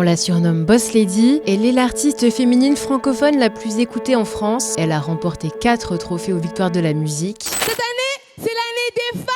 On la surnomme Boss Lady. Elle est l'artiste féminine francophone la plus écoutée en France. Elle a remporté 4 trophées aux Victoires de la musique. Cette année, c'est l'année des femmes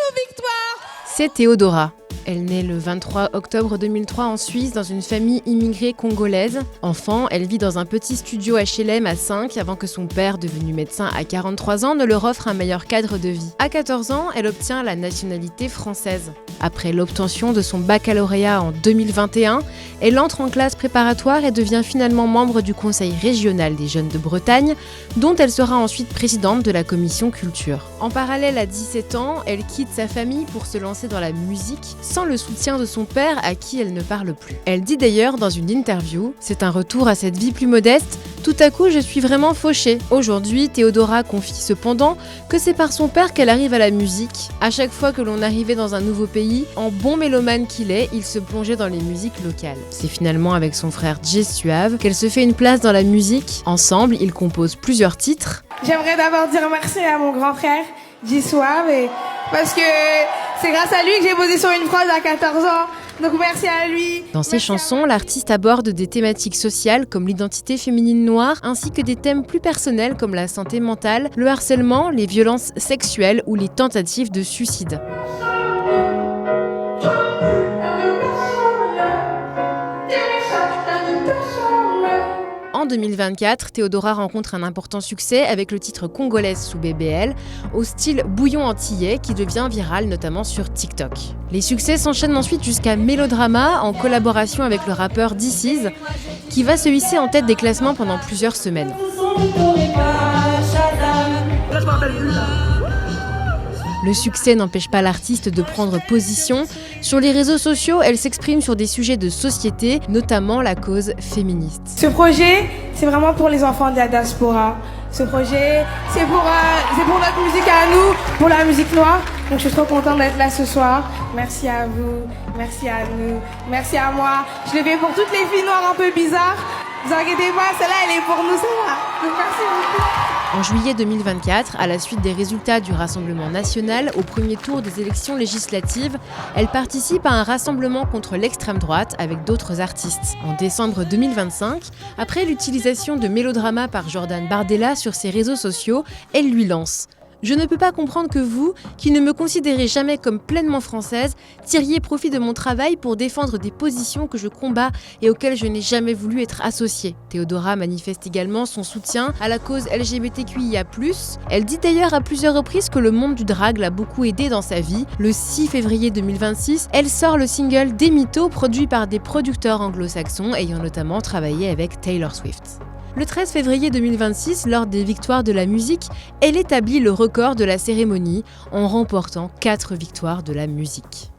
aux Victoires. C'est Théodora. Elle naît le 23 octobre 2003 en Suisse dans une famille immigrée congolaise. Enfant, elle vit dans un petit studio HLM à 5 avant que son père, devenu médecin à 43 ans, ne leur offre un meilleur cadre de vie. À 14 ans, elle obtient la nationalité française. Après l'obtention de son baccalauréat en 2021, elle entre en classe préparatoire et devient finalement membre du Conseil régional des jeunes de Bretagne, dont elle sera ensuite présidente de la commission culture. En parallèle, à 17 ans, elle quitte sa famille pour se lancer dans la musique, sans le soutien de son père à qui elle ne parle plus. Elle dit d'ailleurs dans une interview « C'est un retour à cette vie plus modeste, tout à coup je suis vraiment fauchée ». Aujourd'hui, Théodora confie cependant que c'est par son père qu'elle arrive à la musique. À chaque fois que l'on arrivait dans un nouveau pays, en bon mélomane qu'il est, il se plongeait dans les musiques locales. C'est finalement avec son frère Jay Suave qu'elle se fait une place dans la musique. Ensemble, ils composent plusieurs titres. J'aimerais d'abord dire merci à mon grand frère, Jay Suave, parce que c'est grâce à lui que j'ai posé sur une phrase à 14 ans. Donc merci à lui. Dans ses chansons, l'artiste aborde des thématiques sociales comme l'identité féminine noire, ainsi que des thèmes plus personnels comme la santé mentale, le harcèlement, les violences sexuelles ou les tentatives de suicide. En 2024, Théodora rencontre un important succès avec le titre Congolaise sous BBL, au style bouillon antillais qui devient viral notamment sur TikTok. Les succès s'enchaînent ensuite jusqu'à Mélodrama en collaboration avec le rappeur This Is, qui va se hisser en tête des classements pendant plusieurs semaines. Le succès n'empêche pas l'artiste de prendre position. Sur les réseaux sociaux, elle s'exprime sur des sujets de société, notamment la cause féministe. Ce projet, c'est vraiment pour les enfants de la diaspora. Ce projet, c'est pour notre musique à nous, pour la musique noire. Donc je suis trop contente d'être là ce soir. Merci à vous, merci à nous, merci à moi. Je le fais pour toutes les filles noires un peu bizarres. Ne vous inquiétez pas, celle-là, elle est pour nous, celle-là. Donc merci beaucoup. En juillet 2024, à la suite des résultats du Rassemblement national au premier tour des élections législatives, elle participe à un rassemblement contre l'extrême droite avec d'autres artistes. En décembre 2025, après l'utilisation de Mélodrama par Jordan Bardella sur ses réseaux sociaux, elle lui lance « Je ne peux pas comprendre que vous, qui ne me considérez jamais comme pleinement française, tiriez profit de mon travail pour défendre des positions que je combats et auxquelles je n'ai jamais voulu être associée. » Théodora manifeste également son soutien à la cause LGBTQIA+. Elle dit d'ailleurs à plusieurs reprises que le monde du drag l'a beaucoup aidée dans sa vie. Le 6 février 2026, elle sort le single Des Mythos, produit par des producteurs anglo-saxons ayant notamment travaillé avec Taylor Swift. Le 13 février 2026, lors des Victoires de la musique, elle établit le record de la cérémonie en remportant 4 victoires de la musique.